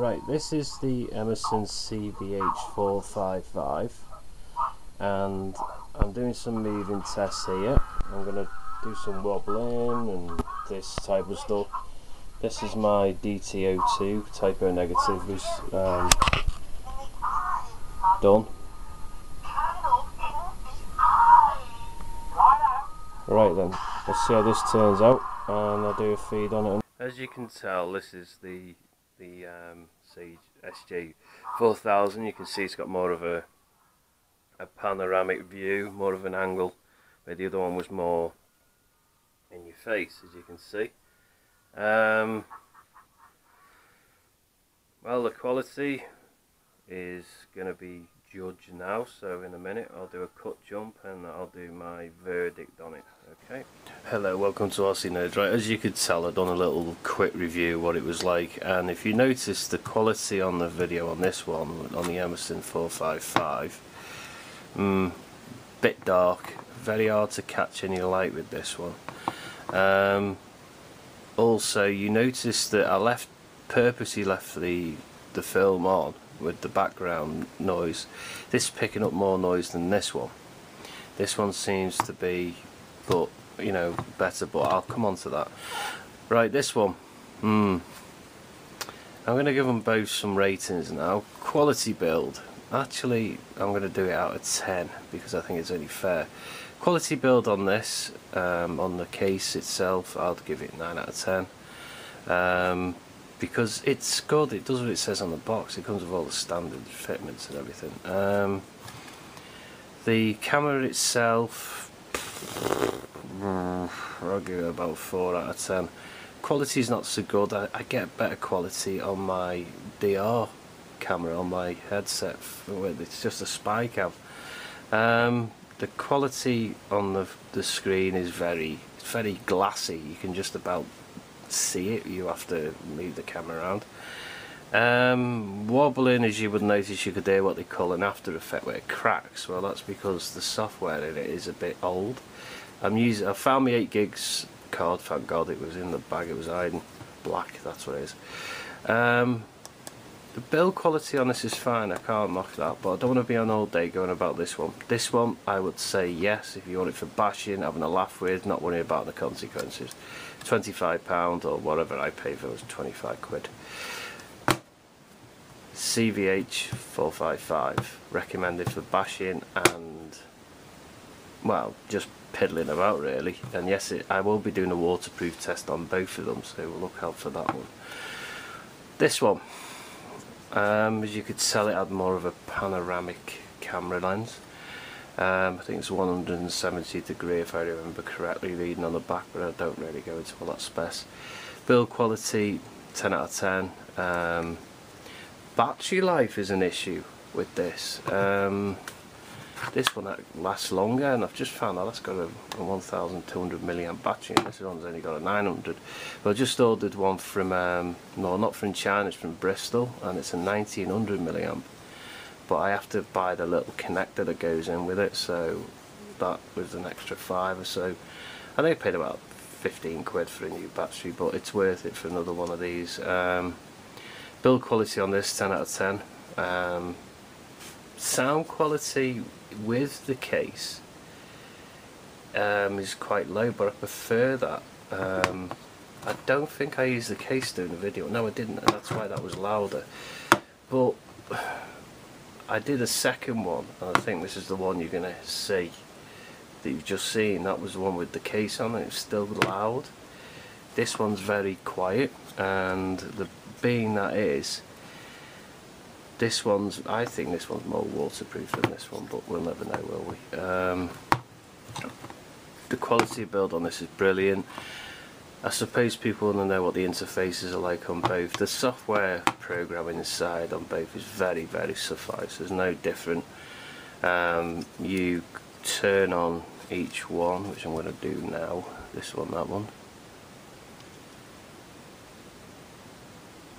Right, this is the Emerson CVH455 and I'm doing some moving tests here. I'm going to do some wobbling and this type of stuff. This is my DTO2 typo negative was done. Right then, let's see how this turns out and I'll do a feed on it. As you can tell, this is the Sj4000. You can see it's got more of a panoramic view, more of an angle, where the other one was more in your face, as you can see. Well, the quality is going to be judged now, so in a minute I'll do a cut jump and I'll do my verdict on it. Okay. Hello, welcome to RC Nerds. Right, as you could tell, I've done a little quick review of what it was like, and if you notice the quality on the video on this one, on the Emerson 455, bit dark, very hard to catch any light with this one. Also, you notice that I purposely left the film on with the background noise. This is picking up more noise than this one. This one seems to be, but you know, better, but I'll come on to that. Right, this one, I'm going to give them both some ratings now. Quality build, actually I'm going to do it out of 10 because I think it's only fair. Quality build on this, on the case itself, I'll give it 9 out of 10. Because it's good, it does what it says on the box, it comes with all the standard fitments and everything. The camera itself, I'll give it about 4 out of 10. Quality is not so good. I get better quality on my DR camera, on my headset, it's just a spy cam. The quality on the screen is very glassy, you can just about see it, you have to move the camera around. Wobbling, as you would notice, you could hear what they call an after effect where it cracks. Well, that's because the software in it is a bit old. I found my 8 gigs card, thank God, it was in the bag, it was hiding, black, that's what it is. The build quality on this is fine, I can't mock that, but I don't want to be on all day going about this one. This one, I would say yes, if you want it for bashing, having a laugh with, not worrying about the consequences. £25 or whatever I paid for it was 25 quid. CVH455, recommended for bashing and, well, just piddling about really. And yes, I will be doing a waterproof test on both of them, so we'll look out for that one. This one, as you could tell, it had more of a panoramic camera lens. I think it's 170 degree if I remember correctly reading on the back, but I don't really go into all that spec. Build quality 10 out of 10. Battery life is an issue with this. This one lasts longer, and I've just found out that's got a 1200 milliamp battery and this one's only got a 900. But I just ordered one from, no, not from China, it's from Bristol, and it's a 1900 milliamp. But I have to buy the little connector that goes in with it, so that was an extra 5 or so. I think I paid about 15 quid for a new battery, but it's worth it for another one of these. Build quality on this, 10 out of 10. Sound quality with the case is quite low, but I prefer that. I don't think I used the case doing the video. No, I didn't, and that's why that was louder. But I did a second one, and I think this is the one you're going to see that you've just seen. That was the one with the case on it. It's still loud. This one's very quiet, and being that is, this one's, I think this one's more waterproof than this one, but we'll never know, will we? The quality build on this is brilliant. I suppose people want to know what the interfaces are like on both. The software programming inside on both is very suffice. There's no different. You turn on each one, which I'm going to do now. This one, that one.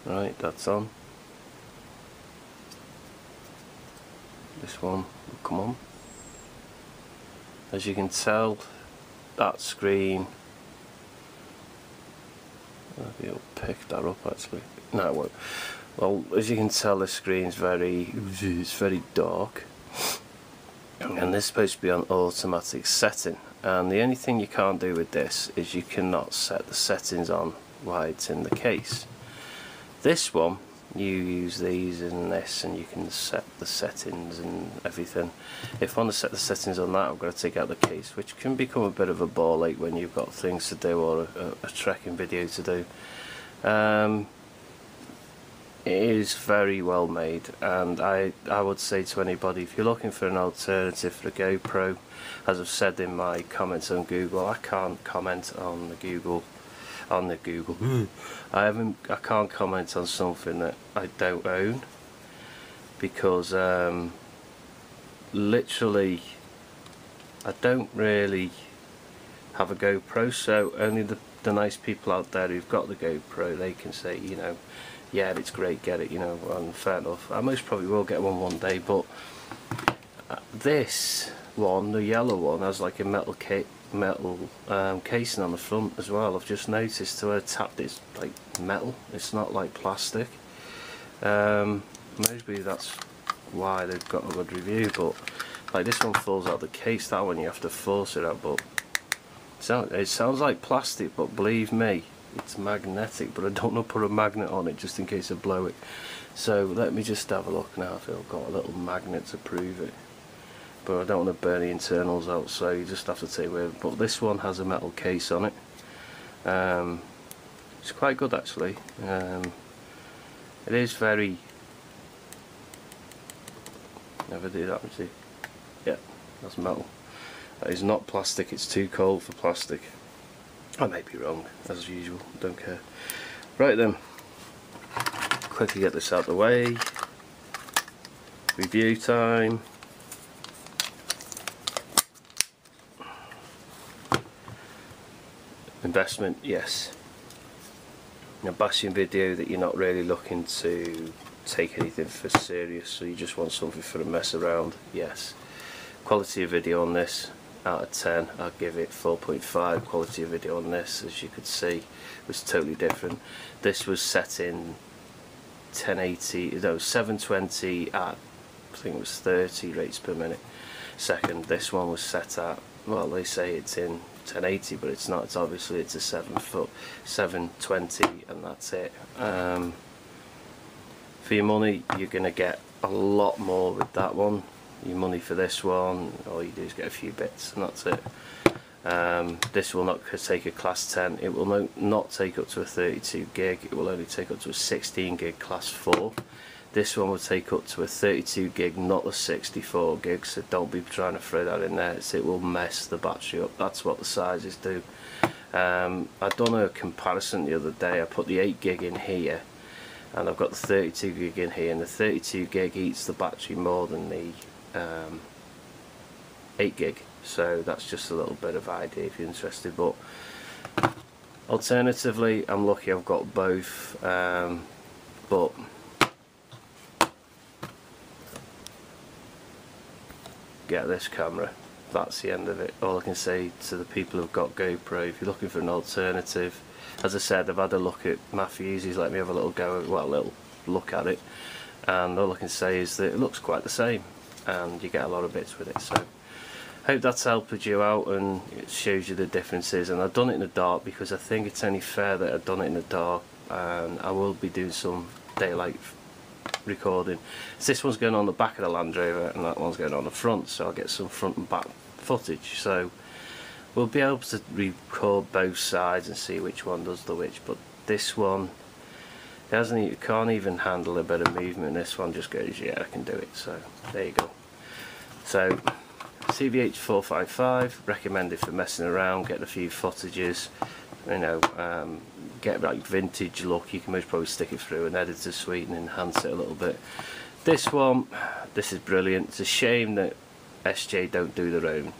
Right, that's on. This one will come on. As you can tell, that screen, maybe it'll pick that up actually. No, it won't. Well, as you can tell, the screen's it's very dark, and this is supposed to be on automatic setting, and the only thing you can't do with this is you cannot set the settings on while it's in the case. This one, you use these and this, and you can set the settings and everything. If I want to set the settings on that, I've got to take out the case, which can become a bit of a ball ache when you've got things to do or a trekking video to do. It is very well made, and I would say to anybody, if you're looking for an alternative for a GoPro, as I've said in my comments on Google, I can't comment on the Google. I can't comment on something that I don't own, because literally I don't really have a GoPro, so only the nice people out there who've got the GoPro, they can say, you know, yeah, it's great, get it, you know, and fair enough. I most probably will get one day, but this one, the yellow one, has like a metal casing on the front as well. I've just noticed to where I tapped, it's like metal, it's not like plastic. Maybe that's why they've got a good review, but like this one falls out of the case, that one you have to force it out, but it sounds like plastic, but believe me, it's magnetic, but I don't want to put a magnet on it just in case I blow it. So let me just have a look now if I've got a little magnet to prove it, but I don't want to burn the internals out, so you just have to take with it. But this one has a metal case on it. It's quite good actually. It is very, never do that, see? Yeah, that's metal. That is not plastic, it's too cold for plastic. I may be wrong, as usual, don't care. Right then, quickly get this out of the way. Review time. Investment, yes. A bashing video that you're not really looking to take anything for serious, so you just want something for a mess around, yes. Quality of video on this, out of 10, I'll give it 4.5. Quality of video on this, as you could see, was totally different. This was set in 1080, no, 720 at, I think it was 30 rates per minute second. This one was set at, well, they say it's in 1080, but it's not. It's obviously it's a 720, and that's it. For your money, you're gonna get a lot more with that one. Your money for this one, all you do is get a few bits, and that's it. This will not take a class 10. It will not take up to a 32 gig. It will only take up to a 16 gig class 4. This one will take up to a 32 gig, not a 64 gig, so don't be trying to throw that in there. It will mess the battery up. That's what the sizes do. I've done a comparison the other day. I put the 8 gig in here, and I've got the 32 gig in here, and the 32 gig eats the battery more than the 8 gig. So that's just a little bit of idea if you're interested. But alternatively, I'm lucky I've got both, but get this camera, that's the end of it. All I can say to the people who've got GoPro, if you're looking for an alternative, as I said, I've had a look at Matthew's, he's let me have a little go, well, a little look at it, and all I can say is that it looks quite the same, and you get a lot of bits with it. So hope that's helped you out and it shows you the differences. And I've done it in the dark because I think it's only fair that I've done it in the dark, and I will be doing some daylight recording. So this one's going on the back of the Land Rover and that one's going on the front, so I'll get some front and back footage, so we'll be able to record both sides and see which one does the which. But this one, it can't even handle a bit of movement. This one just goes, yeah, I can do it. So there you go. So CVH455, recommended for messing around, getting a few footages, you know, get like vintage look. You can most probably stick it through an editor suite and enhance it a little bit. This one, this is brilliant. It's a shame that SJ don't do their own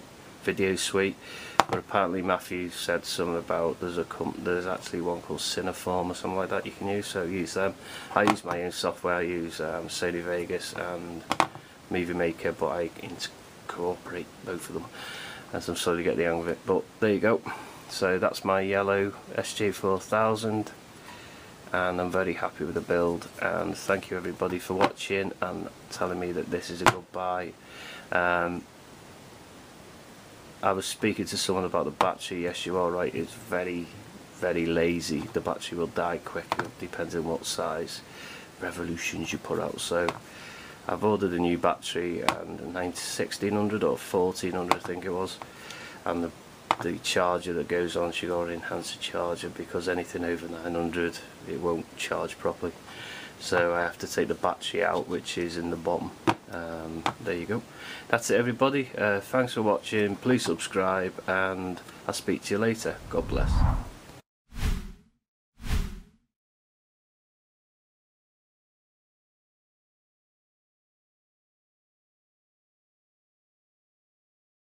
video suite, but apparently Matthew said something about there's actually one called Cineform or something like that you can use, so use them. I use my own software. I use Sony Vegas and Movie Maker, but I incorporate both of them as I'm slowly getting the hang of it. But there you go. So that's my yellow Sj4000, and I'm very happy with the build, and thank you everybody for watching and telling me that this is a good buy. I was speaking to someone about the battery. Yes, you are right, it's very lazy. The battery will die quick, depends on what size revolutions you put out. So I've ordered a new battery, and 1600 or 1400 I think it was, and the charger that goes on should go an enhancer charger, because anything over 900 it won't charge properly. So I have to take the battery out, which is in the bottom. There you go. That's it everybody. Thanks for watching. Please subscribe, and I'll speak to you later. God bless.